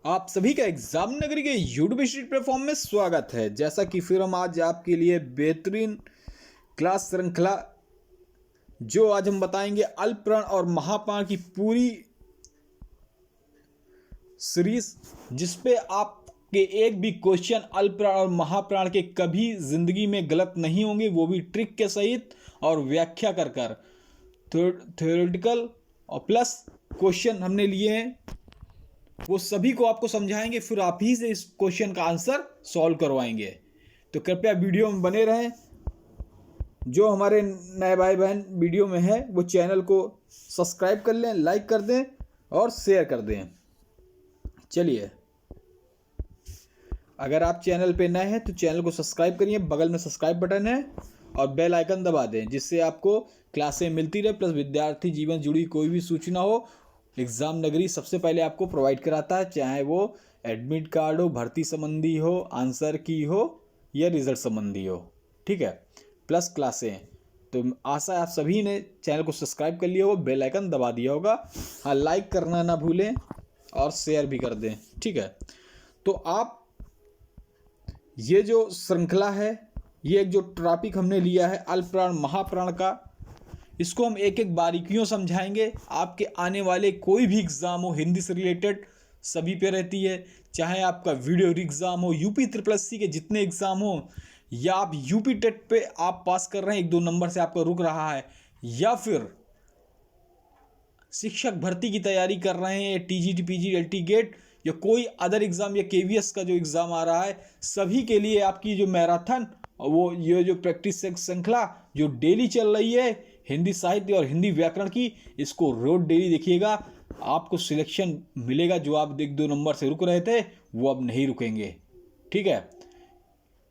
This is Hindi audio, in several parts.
आप सभी का एग्जाम नगरी के यूट्यूब प्लेटफॉर्म में स्वागत है। जैसा कि फिर हम आज आपके लिए बेहतरीन क्लास श्रृंखला जो आज हम बताएंगे अल्पप्राण और महाप्राण की पूरी सीरीज, जिसपे आपके एक भी क्वेश्चन अल्पप्राण और महाप्राण के कभी जिंदगी में गलत नहीं होंगे, वो भी ट्रिक के सहित और व्याख्या कर कर थ्योरेटिकल और प्लस क्वेश्चन हमने लिए हैं, वो सभी को आपको समझाएंगे, फिर आप ही से इस क्वेश्चन का आंसर सॉल्व करवाएंगे। तो कृपया वीडियो में बने रहें। जो हमारे नए भाई बहन वीडियो में है वो चैनल को सब्सक्राइब कर लें, लाइक कर दें और शेयर कर दें। चलिए, अगर आप चैनल पे नए हैं तो चैनल को सब्सक्राइब करिए, बगल में सब्सक्राइब बटन है और बेल आइकन दबा दें, जिससे आपको क्लासें मिलती रहे, प्लस विद्यार्थी जीवन जुड़ी कोई भी सूचना हो एग्ज़ाम नगरी सबसे पहले आपको प्रोवाइड कराता है, चाहे वो एडमिट कार्ड हो, भर्ती संबंधी हो, आंसर की हो या रिजल्ट संबंधी हो। ठीक है, प्लस क्लासें। तो आशा है आप सभी ने चैनल को सब्सक्राइब कर लिया होगा, बेल आइकन दबा दिया होगा। हाँ, लाइक करना ना भूलें और शेयर भी कर दें। ठीक है, तो आप ये जो श्रृंखला है, ये एक जो टॉपिक हमने लिया है अल्पप्राण महाप्राण का, इसको हम एक एक बारीकियों समझाएंगे। आपके आने वाले कोई भी एग्ज़ाम हो हिंदी से रिलेटेड सभी पे रहती है, चाहे आपका वीडियो एग्ज़ाम हो, यूपी SSC के जितने एग्ज़ाम हो, या आप यूपी टेट पे आप पास कर रहे हैं, 1-2 नंबर से आपका रुक रहा है, या फिर शिक्षक भर्ती की तैयारी कर रहे हैं, TGT PG LT गेट या कोई अदर एग्ज़ाम या KVS का जो एग्ज़ाम आ रहा है, सभी के लिए आपकी जो मैराथन और वो ये जो प्रैक्टिस श्रृंखला जो डेली चल रही है हिंदी साहित्य और हिंदी व्याकरण की, इसको रोज डेली देखिएगा। आपको सिलेक्शन मिलेगा। जो आप 1-2 नंबर से रुक रहे थे वो अब नहीं रुकेंगे। ठीक है,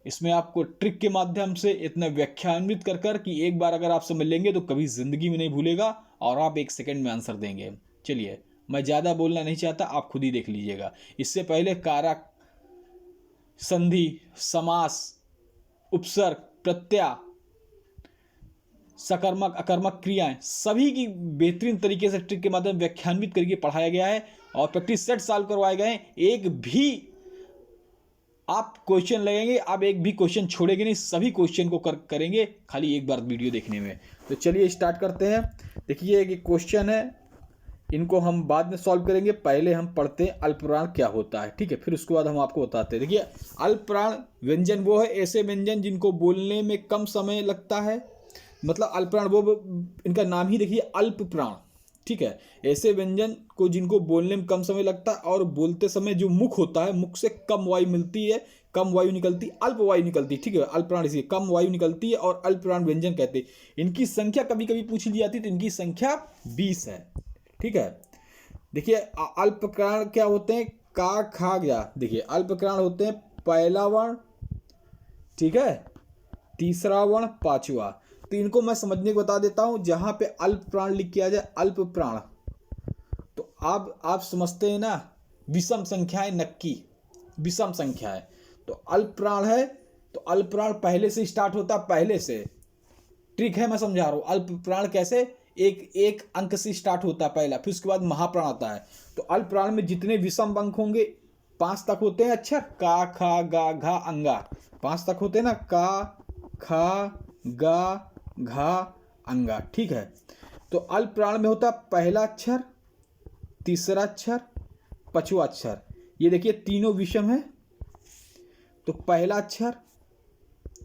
इसमें आपको ट्रिक के माध्यम से इतना व्याख्यान्वित कर कर कि एक बार अगर आप समझ लेंगे तो कभी जिंदगी में नहीं भूलेगा और आप 1 सेकंड में आंसर देंगे। चलिए, मैं ज़्यादा बोलना नहीं चाहता, आप खुद ही देख लीजिएगा। इससे पहले कारक, संधि, समास, उपसर्ग, प्रत्यय, सकर्मक अकर्मक क्रियाएं सभी की बेहतरीन तरीके से ट्रिक के माध्यम व्याख्यान्वित करके पढ़ाया गया है और प्रैक्टिस सेट सॉल्व करवाए गए हैं। एक भी आप क्वेश्चन लगेंगे, आप एक भी क्वेश्चन छोड़ेंगे नहीं, सभी क्वेश्चन को करेंगे खाली एक बार वीडियो देखने में। तो चलिए स्टार्ट करते हैं। देखिए, एक क्वेश्चन है, इनको हम बाद में सॉल्व करेंगे, पहले हम पढ़ते हैं अल्पप्राण क्या होता है। ठीक है, फिर उसके बाद हम आपको बताते हैं। देखिए, अल्पप्राण व्यंजन वो है ऐसे व्यंजन जिनको बोलने में कम समय लगता है, मतलब अल्पप्राण वो इनका नाम ही देखिए अल्पप्राण। ठीक है, ऐसे व्यंजन को जिनको बोलने में कम समय लगता है और बोलते समय जो मुख होता है, मुख से कम वायु मिलती है, कम वायु निकलती, अल्प वायु निकलती। ठीक है, अल्पप्राण इसलिए कम वायु निकलती है और अल्पप्राण व्यंजन कहते हैं। इनकी संख्या कभी कभी पूछ ली जाती है, तो इनकी संख्या 20 है। ठीक है, देखिए अल्पप्राण क्या होते हैं, का खा गया। देखिए, अल्पप्राण होते हैं पहला वर्ण, ठीक है, तीसरा वर्ण, पांचवा। तो इनको मैं समझने को बता देता हूं। जहां पे अल्प प्राण लिख के आ जाए अल्प प्राण, तो आप समझते हैं ना, विषम संख्या है, नक्की विषम संख्या है। तो अल्प प्राण है तो अल्प प्राण पहले से स्टार्ट होता है, पहले से। ट्रिक है, मैं समझा रहा हूं। अल्प प्राण कैसे, एक अंक से स्टार्ट होता है पहला, फिर उसके बाद महाप्राण आता है। तो अल्प प्राण में जितने विषम अंक होंगे 5 तक होते हैं। अच्छा, का खा गा घा अंगा 5 तक होते हैं ना, का खा गा घा अंगा। ठीक है, तो अल्प प्राण में होता पहला अक्षर, तीसरा अक्षर, पांचवा अक्षर। ये देखिए तीनों विषम है, तो पहला अक्षर,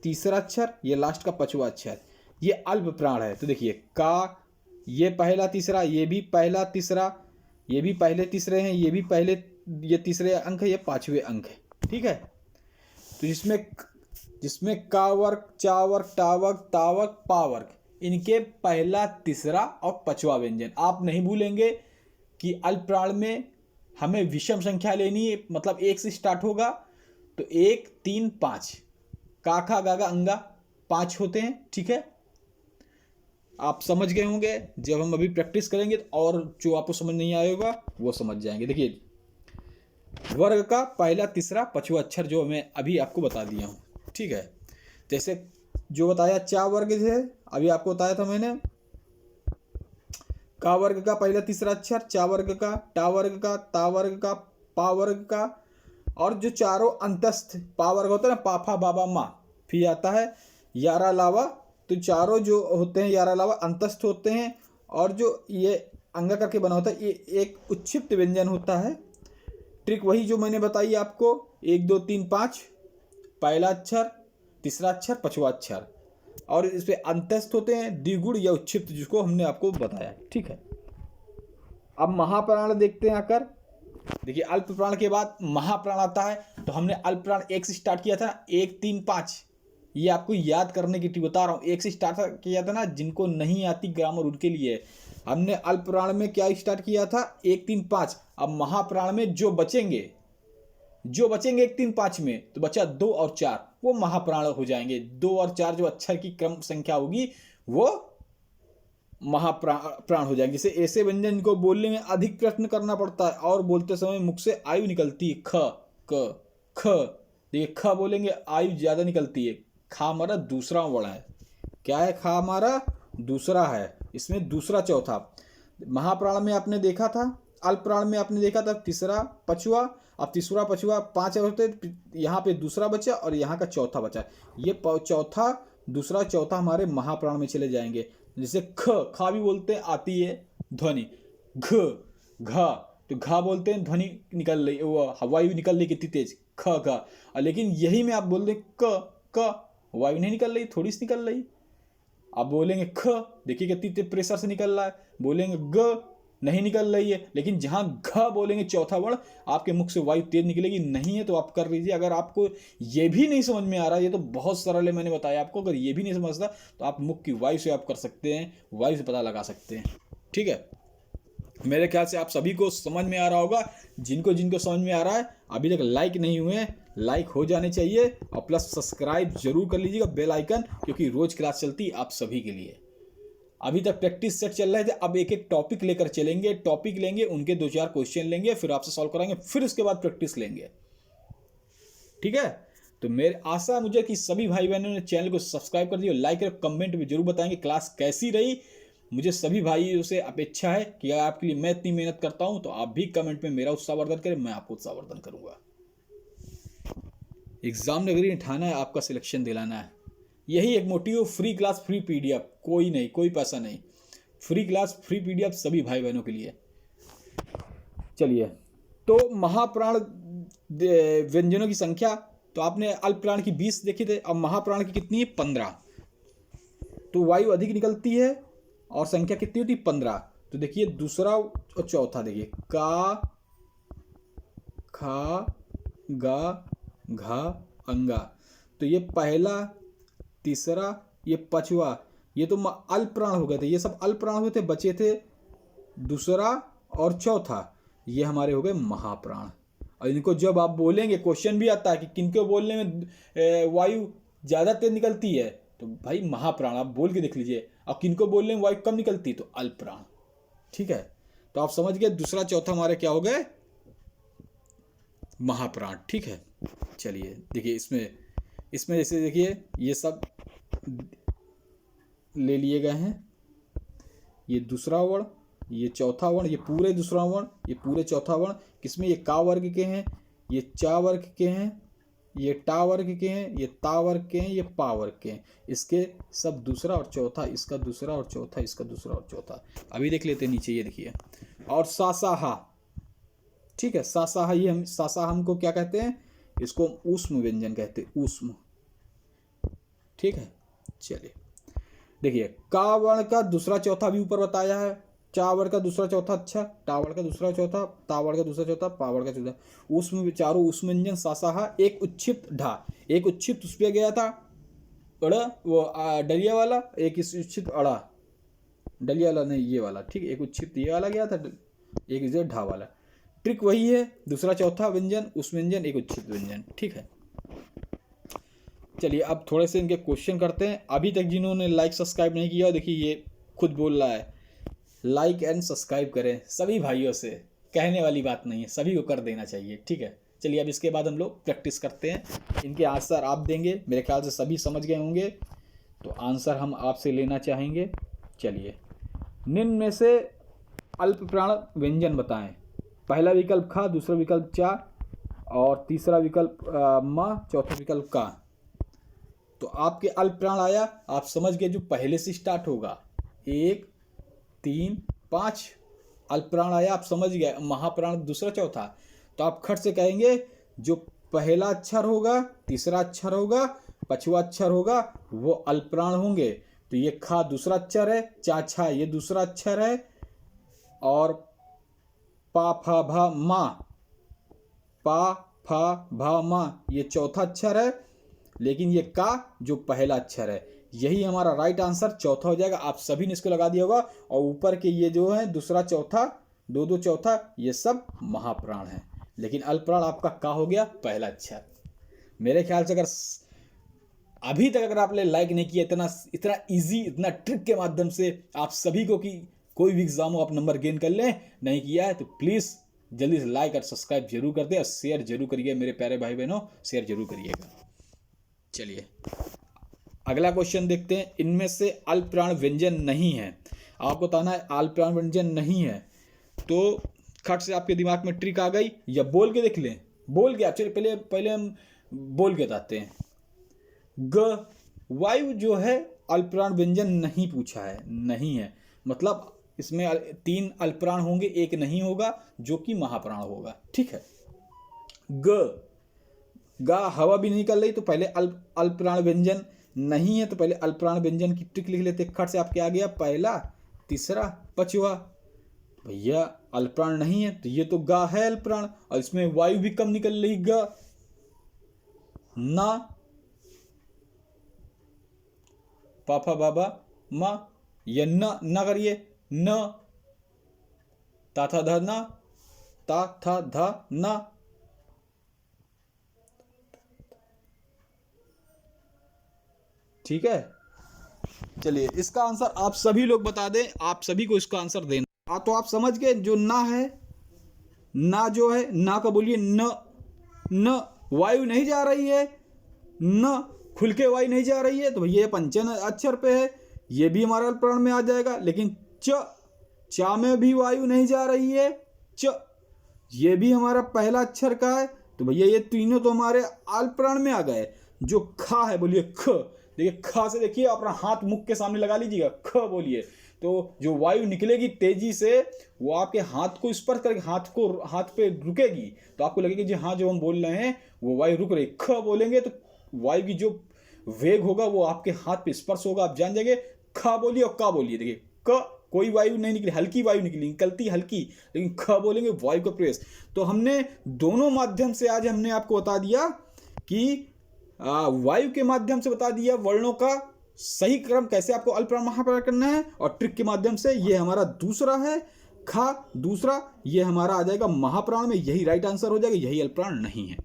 तीसरा अक्षर, ये लास्ट का पांचवा अक्षर, ये अल्प प्राण है। तो देखिए का, ये पहला तीसरा, ये भी पहला तीसरा, ये भी पहले तीसरे हैं, ये भी पहले, ये तीसरे अंक है, ये पांचवे अंक है। ठीक है, तो जिसमें का वर्ग, चा वर्ग, टा वर्ग, ता वर्ग, पा वर्ग, इनके पहला, तीसरा और पांचवा व्यंजन। आप नहीं भूलेंगे कि अल्पप्राण में हमें विषम संख्या लेनी है, मतलब 1 से स्टार्ट होगा, तो 1 3 5, का खा गा गा अंगा 5 होते हैं। ठीक है, आप समझ गए होंगे। जब हम अभी प्रैक्टिस करेंगे और जो आपको समझ नहीं आएगा वो समझ जाएंगे। देखिए, वर्ग का पहला, तीसरा, पांचवा अक्षर जो मैं अभी आपको बता दिया हूँ। ठीक है, जैसे जो बताया चा वर्ग है, अभी आपको बताया था मैंने, का वर्ग का पहला तीसरा अक्षर, चा वर्ग का, टा वर्ग का, ता वर्ग का, पा वर्ग का, और जो चारों अंतस्थ पा वर्ग होता है ना, पाफा बाबा माँ, फिर आता है यारा लावा। तो चारों जो होते हैं यारा लावा अंतस्थ होते हैं, और जो ये अंगा करके बना होता है ये एक उच्छिप्त व्यंजन होता है। ट्रिक वही जो मैंने बताई आपको, 1 2 3 5, पहला अक्षर, तीसरा अक्षर, पांचवा अक्षर, और इस पे अंतस्थ होते हैं द्विगुण या उच्छिप्त, जिसको हमने आपको बताया। ठीक है, अब महाप्राण देखते हैं आकर। देखिए अल्प प्राण के बाद महाप्राण आता है। तो हमने अल्प प्राण 1 से स्टार्ट किया था, 1 3 5, ये आपको याद करने की टिप बता रहा हूँ। 1 से स्टार्ट किया था ना, जिनको नहीं आती ग्रामर उनके लिए। हमने अल्प प्राण में क्या स्टार्ट किया था, 1 3 5। अब महाप्राण में जो बचेंगे 1 3 5 में, तो बचा 2 और 4, वो महाप्राण हो जाएंगे। 2 और 4 जो अक्षर की क्रम संख्या होगी वो महाप्राण हो जाएंगे। जैसे ऐसे व्यंजन को बोलने में अधिक प्रयत्न करना पड़ता है, और बोलते समय मुख से आयु निकलती है, ख क ख। देखिए ख बोलेंगे आयु ज्यादा निकलती है। खा हमारा दूसरा वर्ण है। क्या है, खा हमारा दूसरा है, इसमें दूसरा चौथा। महाप्राण में आपने देखा था, अल्प प्राण में आपने देखा था तीसरा पछुआ। अब तीसरा पछुआ 5 होते, यहाँ पे दूसरा बचा और यहाँ का चौथा बचा। ये चौथा, दूसरा चौथा हमारे महाप्राण में चले जाएंगे। जैसे खा भी बोलते हैं, आती है ध्वनि, घा, तो घा बोलते हैं ध्वनि निकल रही, वो वायु निकल रही कितनी तेज, ख घा। लेकिन यही में आप बोल रहे क वायु नहीं निकल रही, थोड़ी सी निकल रही। आप बोलेंगे ख, देखिए कितनी तेज प्रेशर से निकल रहा है। बोलेंगे ग, नहीं निकल रही है। लेकिन जहां घ बोलेंगे चौथा वर्ण, आपके मुख से वायु तेज निकलेगी। नहीं है तो आप कर लीजिए। अगर आपको ये भी नहीं समझ में आ रहा, ये तो बहुत सरल है, मैंने बताया आपको। अगर ये भी नहीं समझता तो आप मुख की वायु से आप कर सकते हैं, वायु से पता लगा सकते हैं। ठीक है, मेरे ख्याल से आप सभी को समझ में आ रहा होगा। जिनको जिनको समझ में आ रहा है, अभी तक लाइक नहीं हुए, लाइक हो जाने चाहिए, और प्लस सब्सक्राइब जरूर कर लीजिएगा, बेल आइकन, क्योंकि रोज क्लास चलती है आप सभी के लिए। अभी तक प्रैक्टिस सेट चल रहे थे, अब एक एक टॉपिक लेकर चलेंगे। टॉपिक लेंगे, उनके 2-4 क्वेश्चन लेंगे, फिर आपसे सॉल्व कराएंगे, फिर उसके बाद प्रैक्टिस लेंगे। ठीक है, तो मेरी आशा मुझे कि सभी भाई बहनों ने चैनल को सब्सक्राइब कर दिया, लाइक और कमेंट में जरूर बताएंगे क्लास कैसी रही। मुझे सभी भाइयों से अपेक्षा है कि अगर आपके लिए मैं इतनी मेहनत करता हूं, तो आप भी कमेंट में मेरा उत्साहवर्धन करें, मैं आपको उत्साहवर्धन करूंगा। एग्जाम नगरी ठाना है, आपका सिलेक्शन दिलाना है, यही एक motive. Free class, free PDF, कोई नहीं, कोई पैसा नहीं, फ्री क्लास, फ्री पीडीएफ सभी भाई बहनों के लिए। चलिए, तो महाप्राण व्यंजनों की संख्या, तो आपने अल्प प्राण की 20 देखी थे, अब महाप्राण की कितनी है, 15। तो वायु अधिक निकलती है और संख्या कितनी होती है, 15। तो देखिए दूसरा और चौथा, देखिए का, खा, गा, घा, अंगा। तो ये पहला, तीसरा, ये पांचवा, ये तो अल्प प्राण हो गए थे, ये सब अल्प प्राण हुए थे, बचे थे दूसरा और चौथा, ये हमारे हो गए महाप्राण। और इनको जब आप बोलेंगे, क्वेश्चन भी आता है कि किनको बोलने में वायु ज़्यादा तेज निकलती है, तो भाई महाप्राण आप बोल के देख लीजिए। और किनको बोलने में वायु कम निकलती, तो अल्प प्राण। ठीक है, तो आप समझ गए, दूसरा चौथा हमारे क्या हो गए, महाप्राण। ठीक है, चलिए देखिए इसमें जैसे देखिए ये सब ले लिए गए हैं, ये दूसरा वर्ण, ये चौथा वर्ण, ये पूरे दूसरा वर्ण, ये पूरे चौथा वर्ण, किसमें, ये का वर्ग के हैं, ये चा वर्ग के हैं, ये टा वर्ग के हैं, ये ता वर्ग के हैं, ये पा वर्ग के हैं। इसके सब दूसरा और चौथा, इसका दूसरा और चौथा, इसका दूसरा और चौथा। अभी देख लेते हैं नीचे, ये देखिए, और सासाहा। ठीक है, सासाहा, ये हम सासा हमको क्या कहते हैं, इसको ऊष्म व्यंजन कहते हैं, ऊष्म। ठीक है, चलिए देखिए, का वर्ण का दूसरा चौथा भी ऊपर बताया है, चा वर्ण का दूसरा चौथा, अच्छा, टा वर्ण का दूसरा चौथा, ता वर्ण का दूसरा चौथा, पा वर्ण का चौथा। ऊष्म, चारों ऊष्म व्यंजन सासाहा। एक उच्छिप्त ढा, एक उच्छिप्त उस पर गया था अड़, वो डलिया वाला, एक उच्छिप्त अड़ा, डलिया वाला नहीं, ये वाला। ठीक है, एक उच्छिप्त ये वाला गया था, एक इसे ढा वाला। ट्रिक वही है, दूसरा चौथा व्यंजन, उस व्यंजन, एक उच्छिप्त व्यंजन। ठीक है, चलिए अब थोड़े से इनके क्वेश्चन करते हैं। अभी तक जिन्होंने लाइक सब्सक्राइब नहीं किया, देखिए ये खुद बोल रहा है, लाइक एंड सब्सक्राइब करें। सभी भाइयों से कहने वाली बात नहीं है, सभी को कर देना चाहिए। ठीक है, चलिए अब इसके बाद हम लोग प्रैक्टिस करते हैं। इनके आंसर आप देंगे, मेरे ख्याल से सभी समझ गए होंगे, तो आंसर हम आपसे लेना चाहेंगे। चलिए, निम्न में से अल्प प्राण व्यंजन बताएं। पहला विकल्प खा, दूसरा विकल्प चा, और तीसरा विकल्प माँ, चौथा विकल्प का। तो आपके अल्प प्राण आया, आप समझ गए जो पहले से स्टार्ट होगा, 1 3 5 अल्प प्राण आया, आप समझ गए। महाप्राण दूसरा चौथा, तो आप खट से कहेंगे जो पहला अक्षर होगा, तीसरा अक्षर होगा, पांचवा अक्षर होगा, वो अल्प प्राण होंगे। तो ये खा दूसरा अक्षर है, चा छा ये दूसरा अक्षर है, और पा फा भा मा, पा फा भा मा ये चौथा अक्षर है, लेकिन ये का जो पहला अक्षर है, यही हमारा राइट आंसर चौथा हो जाएगा। आप सभी ने इसको लगा दिया होगा। और ऊपर के ये जो है दूसरा चौथा, दो चौथा, ये सब महाप्राण है, लेकिन अल्पप्राण आपका का हो गया पहला अक्षर। मेरे ख्याल से अगर अभी तक अगर आपने लाइक नहीं किया, इतना इजी, इतना ट्रिक के माध्यम से आप सभी को कि कोई भी एग्जाम हो आप नंबर गेन कर लें, नहीं किया है तो प्लीज़ जल्दी से लाइक और सब्सक्राइब जरूर कर दें और शेयर जरूर करिए मेरे प्यारे भाई बहनों, शेयर जरूर करिएगा। चलिए अगला क्वेश्चन देखते हैं। इनमें से अल्पप्राण व्यंजन नहीं है, आपको बताना है अल्पप्राण व्यंजन नहीं है। तो खट से आपके दिमाग में ट्रिक आ गई, या बोल के देख लें। बोल के आप चलिए पहले हम बोल के बताते हैं। ग वायु जो है अल्पप्राण व्यंजन नहीं पूछा है, नहीं है, मतलब इसमें 3 अल्पप्राण होंगे, एक नहीं होगा जो कि महाप्राण होगा। ठीक है। गा हवा भी नहीं कर रही, तो पहले अल्पप्राण व्यंजन नहीं है, तो पहले अल्पप्राण व्यंजन की ट्रिक लिख लेते। खट से आपके आ गया पहला, तीसरा, पांचवा। भैया अल्पप्राण नहीं है, तो ये तो गा है अल्पप्राण, और इसमें वायु भी कम निकल रही। ग ना, पापा बाबा मा, ये न करिए, न, ता था ध ना, ता था ध ना। ठीक है। चलिए इसका आंसर आप सभी लोग बता दें, आप सभी को इसका आंसर देना। तो आप समझ गए जो ना है, ना जो है, ना का बोलिए न वायु नहीं जा रही है, न खुल के वायु नहीं जा रही है, तो भैया पंचन अक्षर पे है, ये भी हमारा अल्पप्राण में आ जाएगा। लेकिन चा में भी वायु नहीं जा रही है, ये भी हमारा पहला अक्षर का है, तो भैया ये तीनों तो हमारे अल्पप्राण में आ गए। जो खा है बोलिए ख, देखिए खा से देखिए अपना हाथ मुख के सामने लगा लीजिएगा, ख बोलिए, तो जो वायु निकलेगी तेजी से वो आपके हाथ को स्पर्श करके हाथ पे रुकेगी, तो आपको लगेगा जी हाँ जो हम बोल रहे हैं वो वायु रुक रही। ख बोलेंगे तो वायु की जो वेग होगा वो आपके हाथ पे स्पर्श होगा, आप जान जाएंगे। खा बोलिए और का बोलिए, देखिए क कोई वायु नहीं निकली, हल्की वायु निकलती हल्की, लेकिन ख बोलेंगे वायु का प्रवेश। तो हमने दोनों माध्यम से आज हमने आपको बता दिया कि वायु के माध्यम से बता दिया वर्णों का सही क्रम कैसे आपको अल्पप्राण महाप्राण करना है, और ट्रिक के माध्यम से ये हमारा दूसरा है खा, दूसरा ये हमारा आ जाएगा महाप्राण में, यही राइट आंसर हो जाएगा, यही अल्पप्राण नहीं है।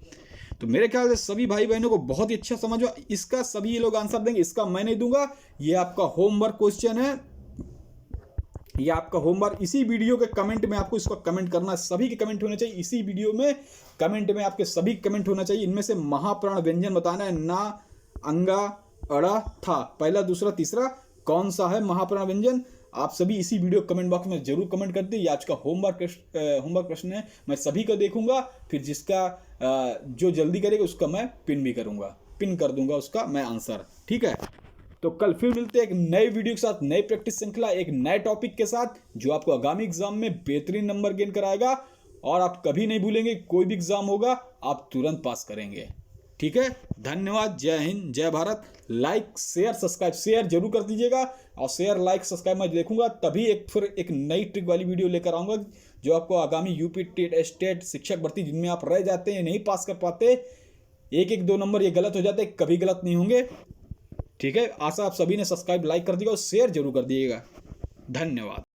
तो मेरे ख्याल से सभी भाई बहनों को बहुत ही अच्छा समझ हुआ। इसका सभी ये लोग आंसर देंगे, इसका मैं नहीं दूंगा, ये आपका होमवर्क क्वेश्चन है, ये आपका होमवर्क। इसी वीडियो के कमेंट में आपको इसको कमेंट करना है, सभी के कमेंट होने चाहिए इसी वीडियो में, कमेंट में आपके सभी कमेंट होना चाहिए। इनमें से महाप्राण व्यंजन बताना है, ना, अंगा, अड़ा, था, पहला, दूसरा, तीसरा कौन सा है महाप्राण व्यंजन। आप सभी इसी वीडियो कमेंट बॉक्स में जरूर कमेंट कर दिए। आज का होमवर्क प्रश्न है, मैं सभी का देखूंगा, फिर जिसका जो जल्दी करेगा उसका मैं पिन भी करूंगा, पिन कर दूंगा उसका मैं आंसर। ठीक है, तो कल फिर मिलते हैं एक नए वीडियो के साथ, नई प्रैक्टिस श्रृंखला, एक नए टॉपिक के साथ जो आपको आगामी एग्जाम में बेहतरीन नंबर गेन कराएगा, और आप कभी नहीं भूलेंगे कोई भी एग्जाम होगा आप तुरंत पास करेंगे। ठीक है, धन्यवाद, जय हिंद, जय Bharat. Like share subscribe share जरूर कर दीजिएगा, और शेयर लाइक सब्सक्राइब मैं देखूंगा तभी फिर एक नई ट्रिक वाली वीडियो लेकर आऊंगा जो आपको आगामी यूपी स्टेट शिक्षक भर्ती जिनमें आप रह जाते हैं, नहीं पास कर पाते, 1-1-2 नंबर ये गलत हो जाते हैं, कभी गलत नहीं होंगे। ठीक है, आशा आप सभी ने सब्सक्राइब लाइक कर दिएगा और शेयर जरूर कर दिएगा। धन्यवाद।